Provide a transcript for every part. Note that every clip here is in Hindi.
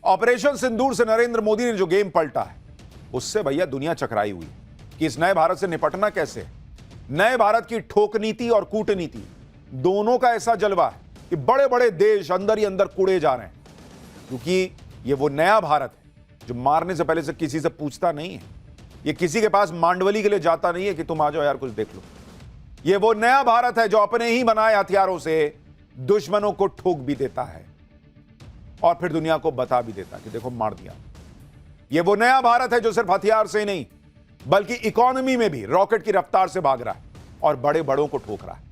ऑपरेशन सिंदूर से नरेंद्र मोदी ने जो गेम पलटा है, उससे भैया दुनिया चकराई हुई है कि इस नए भारत से निपटना कैसे। नए भारत की ठोक नीति और कूटनीति दोनों का ऐसा जलवा है कि बड़े बड़े देश अंदर ही अंदर कुड़े जा रहे हैं, क्योंकि ये वो नया भारत है जो मारने से पहले से किसी से पूछता नहीं है। ये किसी के पास मांडवली के लिए जाता नहीं है कि तुम आ जाओ यार कुछ देख लो। ये वो नया भारत है जो अपने ही बनाए हथियारों से दुश्मनों को ठोक भी देता है और फिर दुनिया को बता भी देता है कि देखो मार दिया। ये वो नया भारत है जो सिर्फ हथियार से नहीं बल्कि इकोनॉमी में भी रॉकेट की रफ्तार से भाग रहा है और बड़े बड़ों को ठोक रहा है।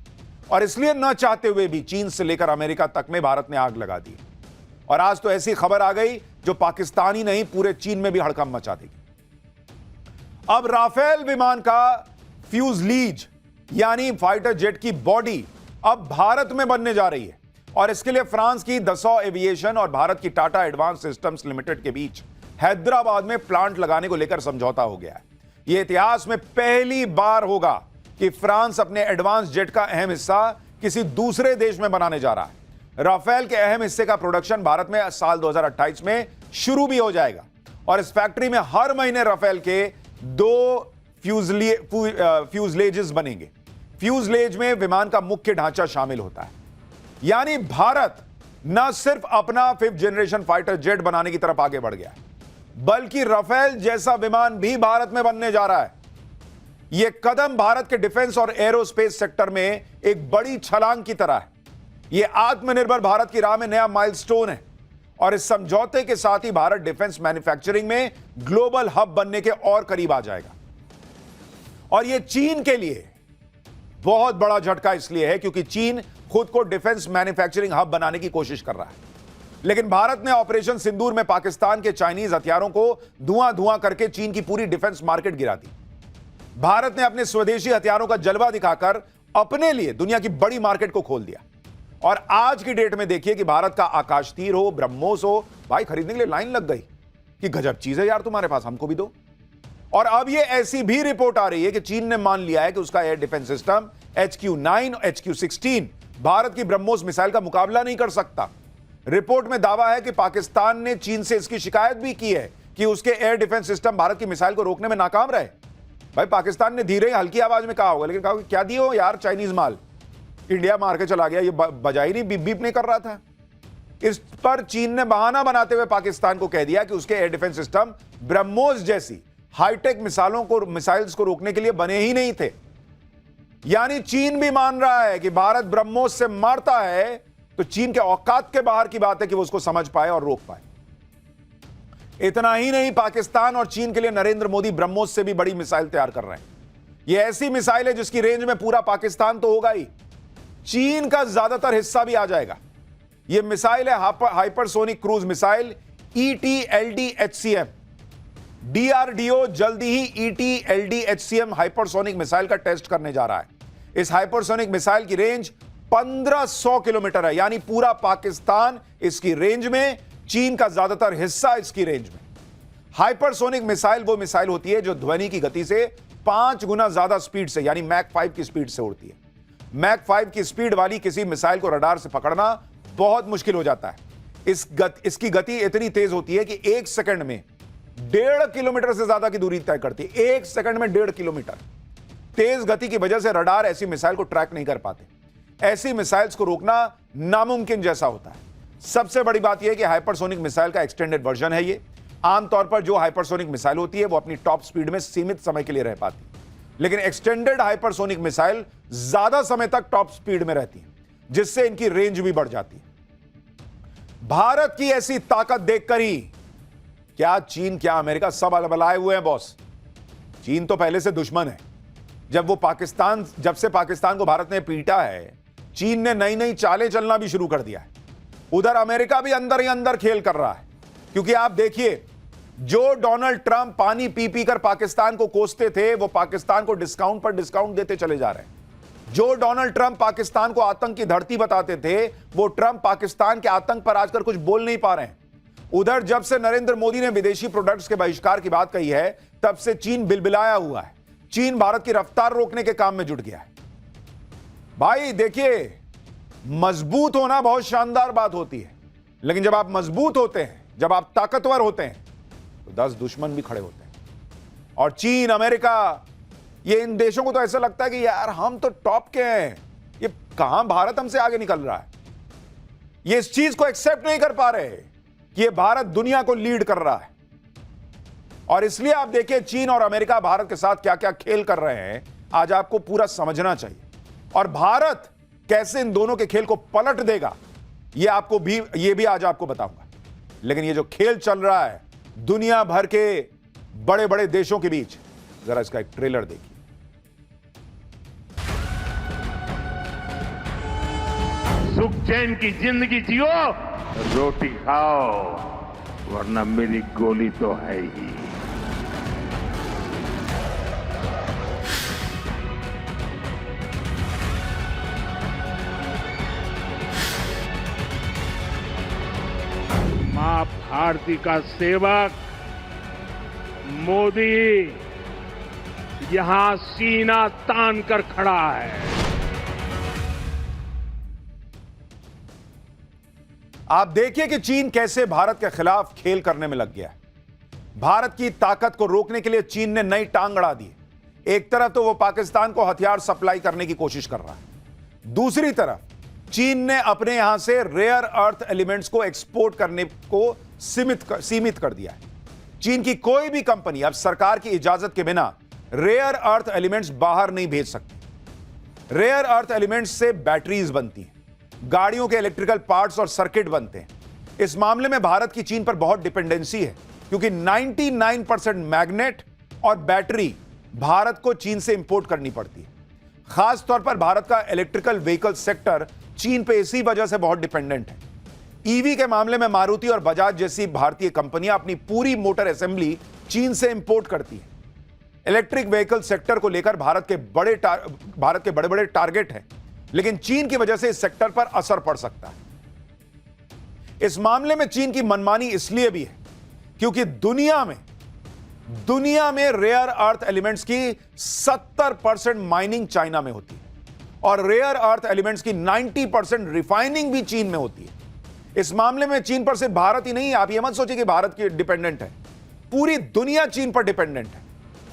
और इसलिए न चाहते हुए भी चीन से लेकर अमेरिका तक में भारत ने आग लगा दी। और आज तो ऐसी खबर आ गई जो पाकिस्तान ही नहीं पूरे चीन में भी हड़कंप मचा देगी। अब राफेल विमान का फ्यूजलीज यानी फाइटर जेट की बॉडी अब भारत में बनने जा रही है और इसके लिए फ्रांस की दसॉ एविएशन और भारत की टाटा एडवांस सिस्टम्स लिमिटेड के बीच हैदराबाद में प्लांट लगाने को लेकर समझौता हो गया है। यह इतिहास में पहली बार होगा कि फ्रांस अपने एडवांस जेट का अहम हिस्सा किसी दूसरे देश में बनाने जा रहा है। राफेल के अहम हिस्से का प्रोडक्शन भारत में साल 2028 में शुरू भी हो जाएगा और इस फैक्ट्री में हर महीने राफेल के 2 फ्यूजलेजेस बनेंगे। फ्यूजलेज में विमान का मुख्य ढांचा शामिल होता है, यानी भारत न सिर्फ अपना 5th जनरेशन फाइटर जेट बनाने की तरफ आगे बढ़ गया है बल्कि राफेल जैसा विमान भी भारत में बनने जा रहा है। यह कदम भारत के डिफेंस और एरोस्पेस सेक्टर में एक बड़ी छलांग की तरह है। यह आत्मनिर्भर भारत की राह में नया माइलस्टोन है और इस समझौते के साथ ही भारत डिफेंस मैन्युफैक्चरिंग में ग्लोबल हब बनने के और करीब आ जाएगा। और यह चीन के लिए बहुत बड़ा झटका इसलिए है क्योंकि चीन खुद को डिफेंस मैन्युफैक्चरिंग हब बनाने की कोशिश कर रहा है, लेकिन भारत ने ऑपरेशन सिंदूर में पाकिस्तान के चाइनीज हथियारों को धुआं धुआं करके चीन की पूरी डिफेंस मार्केट गिरा दी। भारत ने अपने स्वदेशी हथियारों का जलवा दिखाकर अपने लिए दुनिया की बड़ी मार्केट को खोल दिया। और आज की डेट में देखिए कि भारत का आकाश तीर हो, ब्रह्मोस हो, भाई खरीदने के लिए लाइन लग गई कि गजब चीज है यार, तुम्हारे पास, हमको भी दो। और अब यह ऐसी भी रिपोर्ट आ रही है कि चीन ने मान लिया है कि उसका एयर डिफेंस सिस्टम HQ-9 और HQ-16 भारत की ब्रह्मोस मिसाइल का मुकाबला नहीं कर सकता। रिपोर्ट में दावा है कि पाकिस्तान ने चीन से इसकी शिकायत भी की है कि उसके एयर डिफेंस सिस्टम भारत की मिसाइल को रोकने में नाकाम रहे। भाई पाकिस्तान ने धीरे हल्की आवाज में कहा होगा, लेकिन कहा क्या दियो यार चाइनीज माल, इंडिया मार के चला गया, ये बजाई नहीं, बीप बीप नहीं कर रहा था। इस पर चीन ने बहाना बनाते हुए पाकिस्तान को कह दिया कि उसके एयर डिफेंस सिस्टम ब्रह्मोस जैसी हाईटेक मिसाइल्स को रोकने के लिए बने ही नहीं थे। यानी चीन भी मान रहा है कि भारत ब्रह्मोस से मारता है तो चीन के औकात के बाहर की बात है कि वो उसको समझ पाए और रोक पाए। इतना ही नहीं, पाकिस्तान और चीन के लिए नरेंद्र मोदी ब्रह्मोस से भी बड़ी मिसाइल तैयार कर रहे हैं। यह ऐसी मिसाइल है जिसकी रेंज में पूरा पाकिस्तान तो होगा ही, चीन का ज्यादातर हिस्सा भी आ जाएगा। यह मिसाइल है hypersonic cruise missile ET-LD-HCM। DRDO जल्दी ही ET-LD-HCM हाइपरसोनिक मिसाइल का टेस्ट करने जा रहा है। इस हाइपरसोनिक मिसाइल की रेंज 1500 किलोमीटर है, यानी पूरा पाकिस्तान इसकी रेंज में, चीन का ज्यादातर हिस्सा इसकी रेंज में। हाइपरसोनिक मिसाइल वो मिसाइल होती है जो ध्वनि की गति से 5 गुना ज्यादा स्पीड से यानी मैक 5 की स्पीड से उड़ती है। मैक 5 की स्पीड वाली किसी मिसाइल को रडार से पकड़ना बहुत मुश्किल हो जाता है। इसकी गति इतनी तेज होती है कि 1 सेकंड में 1.5 किलोमीटर से ज्यादा की दूरी तय करती है। 1 सेकंड में 1.5 किलोमीटर। तेज गति की वजह से रडार ऐसी मिसाइल को ट्रैक नहीं कर पाते। ऐसी मिसाइल्स को रोकना नामुमकिन जैसा होता है। सबसे बड़ी बात यह है कि हाइपरसोनिक मिसाइल का एक्सटेंडेड वर्जन है ये। आमतौर पर जो हाइपरसोनिक मिसाइल होती है वो अपनी टॉप स्पीड में सीमित समय के लिए रह पाती है, लेकिन एक्सटेंडेड हाइपरसोनिक मिसाइल ज्यादा समय तक टॉप स्पीड में रहती है, जिससे इनकी रेंज भी बढ़ जाती है। भारत की ऐसी ताकत देखकर ही क्या चीन क्या अमेरिका सब अलबलाए हुए हैं बॉस। चीन तो पहले से दुश्मन है। जब से पाकिस्तान को भारत ने पीटा है, चीन ने नई नई चालें चलना भी शुरू कर दिया है। उधर अमेरिका भी अंदर ही अंदर खेल कर रहा है, क्योंकि आप देखिए जो डोनाल्ड ट्रंप पानी पी पी कर पाकिस्तान को कोसते थे, वो पाकिस्तान को डिस्काउंट पर डिस्काउंट देते चले जा रहे हैं। जो डोनाल्ड ट्रंप पाकिस्तान को आतंक की धरती बताते थे, वो ट्रंप पाकिस्तान के आतंक पर आजकल कुछ बोल नहीं पा रहे हैं। उधर जब से नरेंद्र मोदी ने विदेशी प्रोडक्ट्स के बहिष्कार की बात कही है, तब से चीन बिलबिलाया हुआ है। चीन भारत की रफ्तार रोकने के काम में जुट गया है। भाई देखिए, मजबूत होना बहुत शानदार बात होती है, लेकिन जब आप मजबूत होते हैं जब आप ताकतवर होते हैं तो 10 दुश्मन भी खड़े होते हैं। और चीन, अमेरिका, ये इन देशों को तो ऐसा लगता है कि यार हम तो टॉप के हैं, ये कहां भारत हमसे आगे निकल रहा है। ये इस चीज को एक्सेप्ट नहीं कर पा रहे कि ये भारत दुनिया को लीड कर रहा है। और इसलिए आप देखिए चीन और अमेरिका भारत के साथ क्या क्या खेल कर रहे हैं, आज आपको पूरा समझना चाहिए। और भारत कैसे इन दोनों के खेल को पलट देगा, ये भी आज आपको बताऊंगा। लेकिन ये जो खेल चल रहा है दुनिया भर के बड़े बड़े देशों के बीच, जरा इसका एक ट्रेलर देखिए। सुख चैन की जिंदगी जियो, रोटी खाओ, वरना मेरी गोली तो है ही। मां भारती का सेवक मोदी यहां सीना तान कर खड़ा है। आप देखिए कि चीन कैसे भारत के खिलाफ खेल करने में लग गया है। भारत की ताकत को रोकने के लिए चीन ने नई टांग अड़ा दी। एक तरफ तो वो पाकिस्तान को हथियार सप्लाई करने की कोशिश कर रहा है, दूसरी तरफ चीन ने अपने यहां से रेयर अर्थ एलिमेंट्स को एक्सपोर्ट करने को सीमित कर दिया है। चीन की कोई भी कंपनी अब सरकार की इजाजत के बिना रेयर अर्थ एलिमेंट्स बाहर नहीं भेज सकती। रेयर अर्थ एलिमेंट्स से बैटरीज बनती हैं, गाड़ियों के इलेक्ट्रिकल पार्ट्स और सर्किट बनते हैं। इस मामले में भारत की चीन पर बहुत डिपेंडेंसी है, क्योंकि 99% मैग्नेट और बैटरी भारत को चीन से इंपोर्ट करनी पड़ती है। खास तौर पर भारत का इलेक्ट्रिकल व्हीकल सेक्टर चीन पे इसी वजह से बहुत डिपेंडेंट है। ईवी के मामले में मारुति और बजाज जैसी भारतीय कंपनियां अपनी पूरी मोटर असेंबली चीन से इंपोर्ट करती हैं। इलेक्ट्रिक व्हीकल सेक्टर को लेकर भारत के बड़े बड़े टारगेट हैं, लेकिन चीन की वजह से इस सेक्टर पर असर पड़ सकता है। इस मामले में चीन की मनमानी इसलिए भी है क्योंकि दुनिया में रेयर अर्थ एलिमेंट्स की 70% माइनिंग चाइना में होती है और रेयर अर्थ एलिमेंट्स की 90% रिफाइनिंग भी चीन में होती है। इस मामले में चीन पर सिर्फ भारत ही नहीं, आप यह मत सोचिए कि भारत की डिपेंडेंट है, पूरी दुनिया चीन पर डिपेंडेंट है।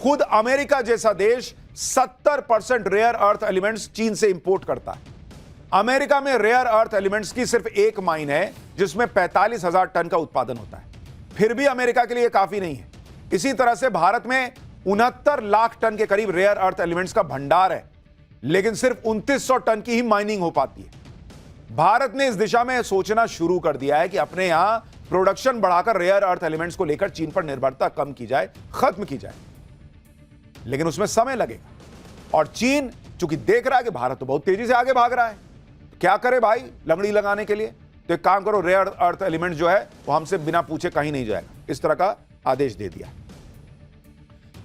खुद अमेरिका जैसा देश 70% रेयर अर्थ एलिमेंट्स चीन से इंपोर्ट करता है। अमेरिका में रेयर अर्थ एलिमेंट्स की सिर्फ एक माइन है जिसमें 45,000 टन का उत्पादन होता है, फिर भी अमेरिका के लिए काफी नहीं है। इसी तरह से भारत में 69 लाख टन के करीब रेयर अर्थ एलिमेंट्स का भंडार है, लेकिन सिर्फ 2900 टन की ही माइनिंग हो पाती है। भारत ने इस दिशा में सोचना शुरू कर दिया है कि अपने यहां प्रोडक्शन बढ़ाकर रेयर अर्थ एलिमेंट्स को लेकर चीन पर निर्भरता कम की जाए, खत्म की जाए, लेकिन उसमें समय लगेगा। और चीन चूंकि देख रहा है कि भारत तो बहुत तेजी से आगे भाग रहा है, तो क्या करे भाई लंगड़ी लगाने के लिए, तो एक काम करो, रेयर अर्थ एलिमेंट जो है वो हमसे बिना पूछे कहीं नहीं जाएगा, इस तरह का आदेश दे दिया।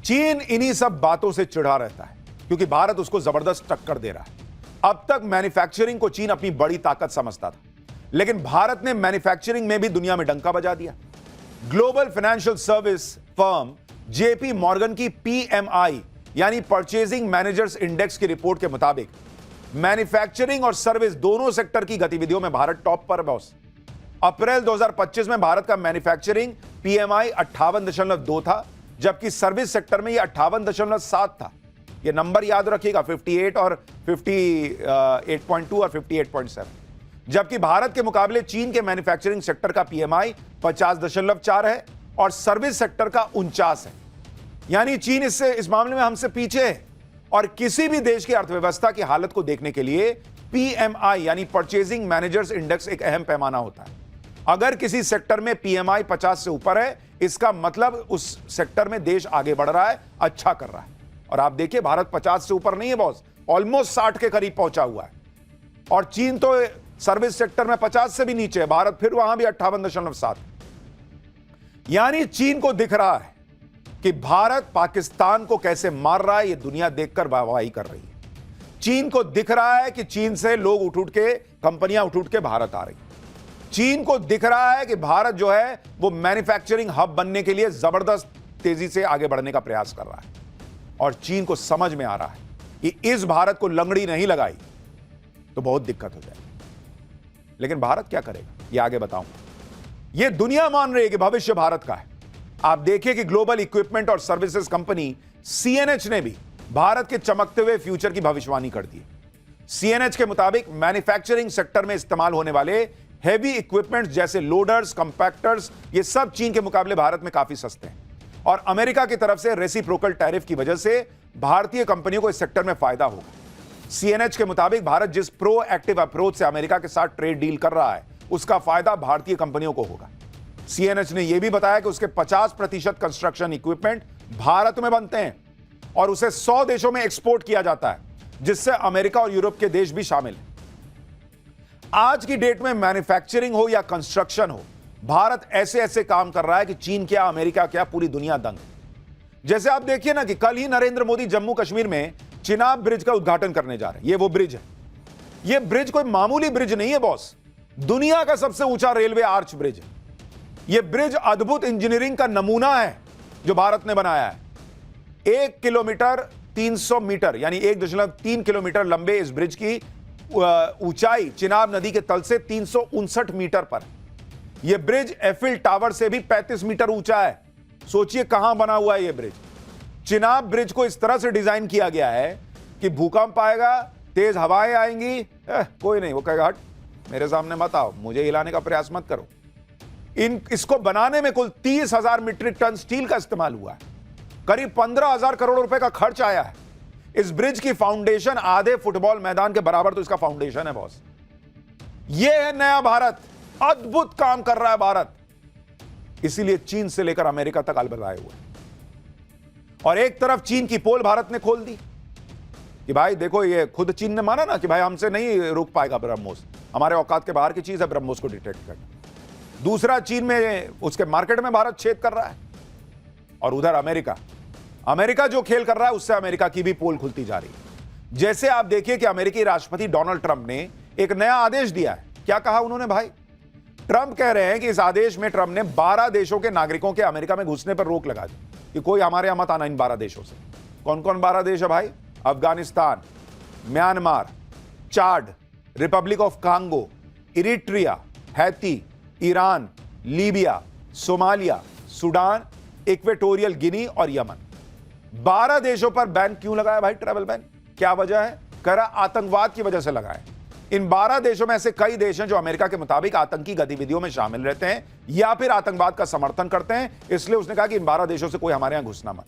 चीन इन्हीं सब बातों से चिढ़ा रहता है क्योंकि भारत उसको जबरदस्त टक्कर दे रहा है। अब तक मैन्युफैक्चरिंग को चीन अपनी बड़ी ताकत समझता था, लेकिन भारत ने मैन्युफैक्चरिंग में भी दुनिया में डंका बजा दिया। Global financial service firm JP Morgan की पीएमआई यानी परचेजिंग मैनेजर्स इंडेक्स की रिपोर्ट के मुताबिक मैन्युफैक्चरिंग और सर्विस दोनों सेक्टर की गतिविधियों में भारत टॉप पर बॉस। अप्रैल 2025 में भारत का मैन्युफैक्चरिंग पीएमआई 58.2 था, जबकि सर्विस सेक्टर में यह 58.7 था। यह नंबर याद रखिएगा, 58 और 58.2 और 58.7। जबकि भारत के मुकाबले चीन के मैन्युफैक्चरिंग सेक्टर का पीएमआई 50.4 है और सर्विस सेक्टर का 49 है। यानी चीन इस मामले में हमसे पीछे है। और किसी भी देश की अर्थव्यवस्था की हालत को देखने के लिए पीएमआई यानी परचेजिंग मैनेजर्स इंडेक्स एक अहम पैमाना होता है। अगर किसी सेक्टर में पीएमआई 50 से ऊपर है, इसका मतलब उस सेक्टर में देश आगे बढ़ रहा है, अच्छा कर रहा है। और आप देखिए भारत 50 से ऊपर नहीं है बॉस, ऑलमोस्ट 60 के करीब पहुंचा हुआ है। और चीन तो सर्विस सेक्टर में 50 से भी नीचे है, भारत फिर वहां भी 58.7। यानी चीन को दिख रहा है कि भारत पाकिस्तान को कैसे मार रहा है, यह दुनिया देखकर वाहवाही कर रही है। चीन को दिख रहा है कि चीन से लोग उठ के कंपनियां उठ के भारत आ रही। चीन को दिख रहा है कि भारत जो है वो मैन्युफैक्चरिंग हब बनने के लिए जबरदस्त तेजी से आगे बढ़ने का प्रयास कर रहा है। और चीन को समझ में आ रहा है कि इस भारत को लंगड़ी नहीं लगाई तो बहुत दिक्कत हो जाएगी। लेकिन भारत क्या करेगा, ये आगे बताऊंगा। यह दुनिया मान रही है कि भविष्य भारत का है। आप देखिए कि ग्लोबल इक्विपमेंट और सर्विसेज कंपनी सीएनएच ने भी भारत के चमकते हुए फ्यूचर की भविष्यवाणी कर दी। सीएनएच के मुताबिक मैन्युफैक्चरिंग सेक्टर में इस्तेमाल होने वाले हेवी इक्विपमेंट्स जैसे लोडर्स, कंपैक्टर्स, ये सब चीन के मुकाबले भारत में काफी सस्ते हैं और अमेरिका की तरफ से रेसिप्रोकल टैरिफ की वजह से भारतीय कंपनियों को इस सेक्टर में फायदा होगा। सीएनएच के मुताबिक भारत जिस प्रोएक्टिव अप्रोच से अमेरिका के साथ ट्रेड डील कर रहा है, उसका फायदा भारतीय कंपनियों को होगा। सीएनएच ने यह भी बताया कि उसके 50% कंस्ट्रक्शन इक्विपमेंट भारत में बनते हैं और उसे 100 देशों में एक्सपोर्ट किया जाता है, जिससे अमेरिका और यूरोप के देश भी शामिल हैं। आज की डेट में मैन्युफैक्चरिंग हो या कंस्ट्रक्शन हो, भारत ऐसे ऐसे काम कर रहा है कि चीन क्या, अमेरिका क्या, पूरी दुनिया दंग है। जैसे आप देखिए ना कि कल ही नरेंद्र मोदी जम्मू कश्मीर में चिनाब ब्रिज का उद्घाटन करने जा रहे हैं। ये वो ब्रिज है। ये ब्रिज कोई मामूली ब्रिज नहीं है बॉस, दुनिया का सबसे ऊंचा रेलवे आर्च ब्रिज है। यह ब्रिज अद्भुत इंजीनियरिंग का नमूना है जो भारत ने बनाया है। 1 किलोमीटर 300 मीटर यानी 1.3 किलोमीटर लंबे इस ब्रिज की ऊंचाई चिनाब नदी के तल से 359 मीटर पर। यह ब्रिज एफिल टावर से भी 35 मीटर ऊंचा है। सोचिए कहां बना हुआ है यह ब्रिज। चिनाब ब्रिज को इस तरह से डिजाइन किया गया है कि भूकंप आएगा, तेज हवाएं आएंगी, कोई नहीं, वो कहेगा हट मेरे सामने मत आओ, मुझे हिलाने का प्रयास मत करो। इसको बनाने में कुल 30,000 मीट्रिक टन स्टील का इस्तेमाल हुआ है। करीब 15,000 करोड़ रुपए का खर्च आया है। इस ब्रिज की फाउंडेशन आधे फुटबॉल मैदान के बराबर तो इसका फाउंडेशन है बॉस। यह है नया भारत, अद्भुत काम कर रहा है भारत। इसीलिए चीन से लेकर अमेरिका तक अलबलाए हुए। और एक तरफ चीन की पोल भारत ने खोल दी कि भाई देखो, ये खुद चीन ने माना ना कि भाई हमसे नहीं रुक पाएगा ब्रह्मोस, हमारे औकात के बाहर की चीज है ब्रह्मोस को डिटेक्ट करना। दूसरा, चीन में उसके मार्केट में भारत छेद कर रहा है। और उधर अमेरिका जो खेल कर रहा है उससे अमेरिका की भी पोल खुलती जा रही है। जैसे आप देखिए कि अमेरिकी राष्ट्रपति डोनाल्ड ट्रंप ने एक नया आदेश दिया है। क्या कहा उन्होंने भाई? ट्रंप कह रहे हैं कि इस आदेश में ट्रंप ने 12 देशों के नागरिकों के अमेरिका में घुसने पर रोक लगा दी कि कोई हमारे यहां मत आना इन 12 देशों से। कौन कौन 12 देश है भाई? Afghanistan, Myanmar, Chad, Republic of Congo, Eritrea, Haiti, Iran, Libya, Somalia, Sudan, Equatorial Guinea और यमन। 12 देशों पर बैन क्यों लगाया भाई? ट्रैवल बैन क्या वजह है? कह रहा आतंकवाद की वजह से लगाए। इन 12 देशों में ऐसे कई देश हैं जो अमेरिका के मुताबिक आतंकी गतिविधियों में शामिल रहते हैं या फिर आतंकवाद का समर्थन करते हैं। इसलिए उसने कहा कि इन 12 देशों से कोई हमारे यहां घुसना मत।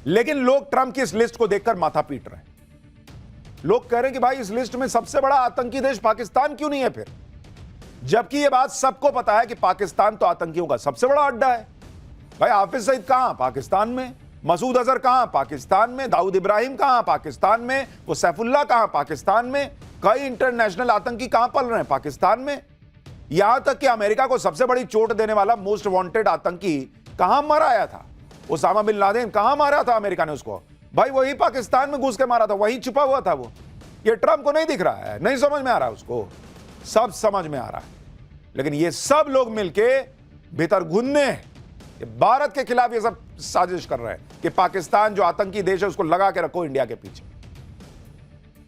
लेकिन लोग ट्रंप की इस लिस्ट को देखकर माथा पीट रहे हैं। लोग कह रहे हैं कि भाई इस लिस्ट में सबसे बड़ा आतंकी देश पाकिस्तान क्यों नहीं है फिर? जबकि यह बात सबको पता है कि पाकिस्तान तो आतंकियों का सबसे बड़ा अड्डा है। भाई हाफिज सईद कहां? पाकिस्तान में। मसूद अजहर कहां? पाकिस्तान में। दाऊद इब्राहिम कहां? पाकिस्तान में। वो सैफुल्लाह कहां? पाकिस्तान में। कई इंटरनेशनल आतंकी कहां पल रहे हैं? पाकिस्तान में। यहां तक कि अमेरिका को सबसे बड़ी चोट देने वाला मोस्ट वांटेड आतंकी कहां मराया था? ओसामा बिन लादेन कहां मारा था अमेरिका ने उसको? भाई वही पाकिस्तान में घुस के मारा था, वही छुपा हुआ था वो। ये ट्रंप को नहीं दिख रहा है, नहीं समझ में आ रहा है उसको। सब समझ में आ रहा है, लेकिन ये सब लोग मिलके भीतर घुनने भारत के खिलाफ ये सब साजिश कर रहे हैं कि पाकिस्तान जो आतंकी देश है उसको लगा के रखो इंडिया के पीछे।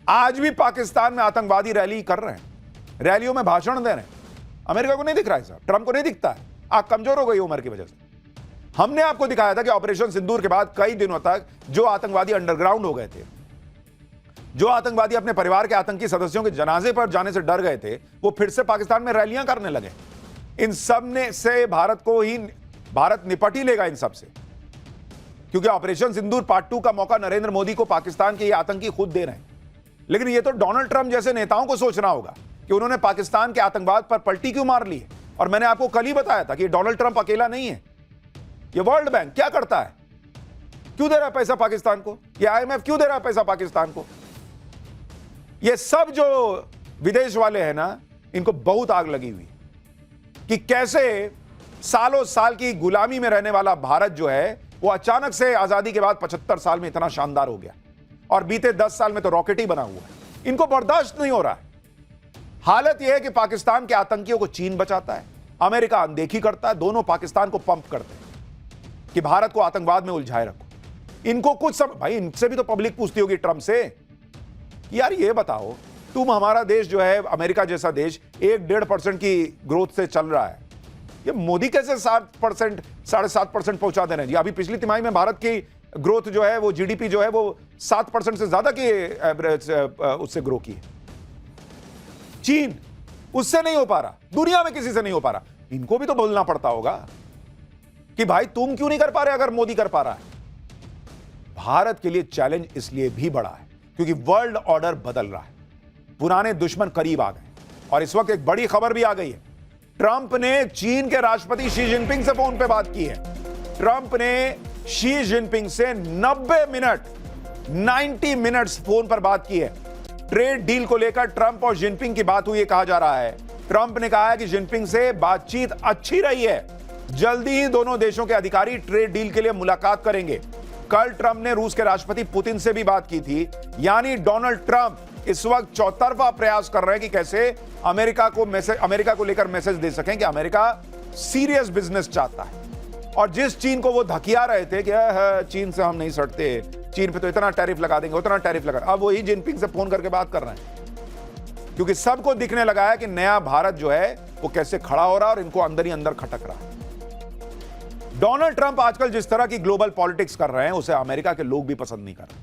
आज भी पाकिस्तान में आतंकवादी रैली कर रहे हैं, रैलियों में भाषण दे रहे हैं। अमेरिका को नहीं दिख रहा है, सर ट्रंप को नहीं दिखता है। आंख कमजोर हो गई उम्र की वजह से। हमने आपको दिखाया था कि ऑपरेशन सिंदूर के बाद कई दिनों तक जो आतंकवादी अंडरग्राउंड हो गए थे, जो आतंकवादी अपने परिवार के आतंकी सदस्यों के जनाजे पर जाने से डर गए थे, वो फिर से पाकिस्तान में रैलियां करने लगे। इन सब ने से भारत निपट ही लेगा इन सब से, क्योंकि ऑपरेशन सिंदूर पार्ट 2 का मौका नरेंद्र मोदी को पाकिस्तान के ये आतंकी खुद दे रहे हैं। लेकिन ये तो डोनाल्ड ट्रंप जैसे नेताओं को सोचना होगा कि उन्होंने पाकिस्तान के आतंकवाद पर पलटी क्यों मार ली है। और मैंने आपको कल ही बताया था कि डोनाल्ड ट्रंप अकेला नहीं है। ये वर्ल्ड बैंक क्या करता है? क्यों दे रहा है पैसा पाकिस्तान को? ये IMF क्यों दे रहा है पैसा पाकिस्तान को? ये सब जो विदेश वाले हैं ना, इनको बहुत आग लगी हुई कि कैसे सालों साल की गुलामी में रहने वाला भारत जो है वो अचानक से आजादी के बाद 75 साल में इतना शानदार हो गया, और बीते 10 साल में तो रॉकेट ही बना हुआ है। इनको बर्दाश्त नहीं हो रहा है। हालत यह है कि पाकिस्तान के आतंकियों को चीन बचाता है, अमेरिका अनदेखी करता है, दोनों पाकिस्तान को पंप करते हैं कि भारत को आतंकवाद में उलझाए रखो। इनको कुछ भाई इनसे भी तो पब्लिक पूछती होगी ट्रंप से कि यार ये बताओ, तुम हमारा देश जो है अमेरिका जैसा देश 1-1.5% की ग्रोथ से चल रहा है, ये मोदी कैसे 7%, 7.5% पहुंचा दे रहे हैं जी। अभी पिछली तिमाही में भारत की ग्रोथ जो है वो जीडीपी जो है वो 7% से ज्यादा की एवरेज उससे ग्रो की है। चीन उससे नहीं हो पा रहा, दुनिया में किसी से नहीं हो पा रहा। इनको भी तो बोलना पड़ता होगा कि भाई तुम क्यों नहीं कर पा रहे अगर मोदी कर पा रहा है। भारत के लिए चैलेंज इसलिए भी बड़ा है क्योंकि वर्ल्ड ऑर्डर बदल रहा है, पुराने दुश्मन करीब आ गए। और इस वक्त एक बड़ी खबर भी आ गई है, ट्रंप ने चीन के राष्ट्रपति शी जिनपिंग से फोन पे बात की है। ट्रंप ने शी जिनपिंग से 90 मिनट्स फोन पर बात की है। ट्रेड डील को लेकर ट्रंप और जिनपिंग की बात हुई है कहा जा रहा है। ट्रंप ने कहा है कि जिनपिंग से बातचीत अच्छी रही है, जल्दी ही दोनों देशों के अधिकारी ट्रेड डील के लिए मुलाकात करेंगे। कल ट्रंप ने रूस के राष्ट्रपति पुतिन से भी बात की थी। यानी डोनाल्ड ट्रंप इस वक्त चौतरफा प्रयास कर रहे हैं कि कैसे अमेरिका को लेकर मैसेज दे सकें कि अमेरिका सीरियस बिजनेस चाहता है। और जिस चीन को वो धकिया रहे थे कि चीन से हम नहीं सटते, चीन पे तो इतना टैरिफ लगा देंगे, उतना टैरिफ लगा, अब वही जिनपिंग से फोन करके बात कर रहे हैं क्योंकि सबको दिखने लगा है कि नया भारत जो है वो कैसे खड़ा हो रहा है और इनको अंदर ही अंदर खटक रहा है। डोनाल्ड ट्रंप आजकल जिस तरह की ग्लोबल पॉलिटिक्स कर रहे हैं उसे अमेरिका के लोग भी पसंद नहीं कर रहे।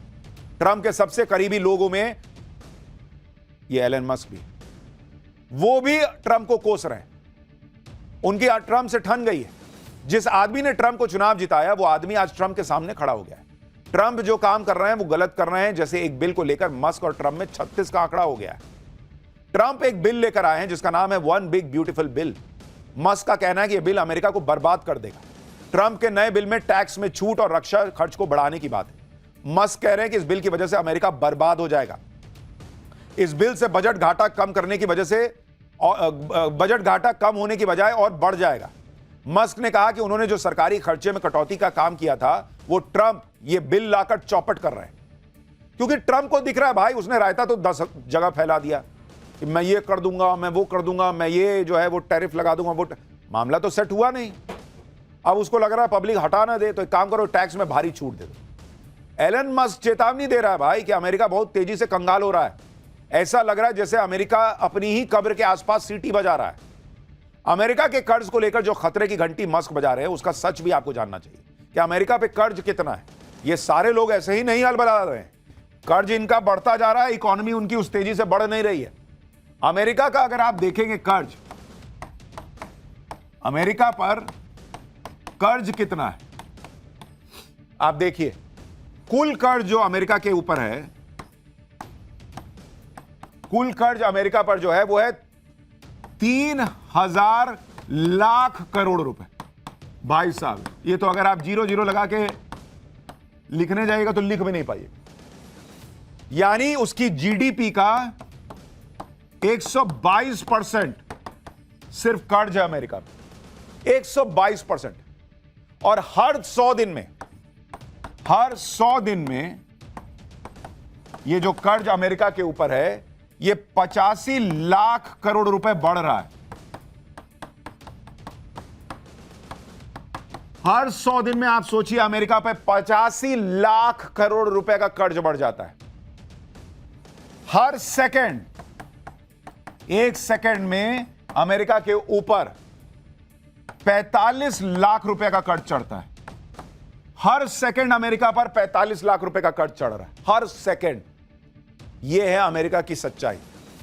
ट्रंप के सबसे करीबी लोगों में ये एलन मस्क भी, वो भी ट्रंप को कोस रहे हैं। उनकी आज ट्रंप से ठन गई है। जिस आदमी ने ट्रंप को चुनाव जिताया वो आदमी आज ट्रंप के सामने खड़ा हो गया है। ट्रंप जो काम कर रहे हैं वो गलत कर रहे हैं। जैसे एक बिल को लेकर मस्क और ट्रंप में 36 का आंकड़ा हो गया है। ट्रंप एक बिल लेकर आए हैं जिसका नाम है one big beautiful bill. Musk का कहना है कि यह बिल अमेरिका को बर्बाद कर देगा। ट्रंप के नए बिल में टैक्स में छूट और रक्षा खर्च को बढ़ाने की बात है। मस्क कह रहे हैं कि इस बिल की वजह से अमेरिका बर्बाद हो जाएगा। इस बिल से बजट घाटा कम करने की वजह से बजट घाटा कम होने की बजाय और बढ़ जाएगा। मस्क ने कहा कि उन्होंने जो सरकारी खर्चे में कटौती का काम किया था वो ट्रंप ये बिल लाकर चौपट कर रहे हैं क्योंकि ट्रंप को दिख रहा है भाई उसने रायता तो 10 जगह फैला दिया कि मैं ये कर दूंगा, मैं वो कर दूंगा, मैं ये जो है वो टैरिफ लगा दूंगा। वो मामला तो सेट हुआ नहीं। अब उसको लग रहा है पब्लिक हटा ना दे तो एक काम करो, टैक्स में भारी छूट दे दो। एलन मस्क चेतावनी दे रहा है भाई कि अमेरिका बहुत तेजी से कंगाल हो रहा है। ऐसा लग रहा है जैसे अमेरिका अपनी ही कब्र के आसपास सीटी बजा रहा है। अमेरिका के कर्ज को लेकर जो खतरे की घंटी मस्क बजा रहे हैं उसका सच भी आपको जानना चाहिए कि अमेरिका पे कर्ज कितना है। ये सारे लोग ऐसे ही नहीं हलबला रहे हैं। कर्ज इनका बढ़ता जा रहा है, इकोनॉमी उनकी उस तेजी से बढ़ नहीं रही है। अमेरिका का अगर आप देखेंगे कर्ज, अमेरिका पर कर्ज कितना है आप देखिए। कुल कर्ज जो अमेरिका के ऊपर है, कुल कर्ज अमेरिका पर जो है वो है 3,000 लाख करोड़ रुपए। भाई साहब ये तो अगर आप 0 लगा के लिखने जाइएगा तो लिख भी नहीं पाइए। यानी उसकी जीडीपी का 122% सिर्फ कर्ज है अमेरिका में, 122%। और हर 100 दिन में ये जो कर्ज अमेरिका के ऊपर है ये 85 लाख करोड़ रुपए बढ़ रहा है। हर 100 दिन में आप सोचिए अमेरिका पे 85 लाख करोड़ रुपए का कर्ज बढ़ जाता है। हर सेकंड, 1 सेकंड में अमेरिका के ऊपर 45 लाख रुपए का कर्ज चढ़ता है। हर सेकंड अमेरिका पर 45 लाख रुपए का कर्ज चढ़ रहा है, हर सेकंड। यह है अमेरिका की सच्चाई।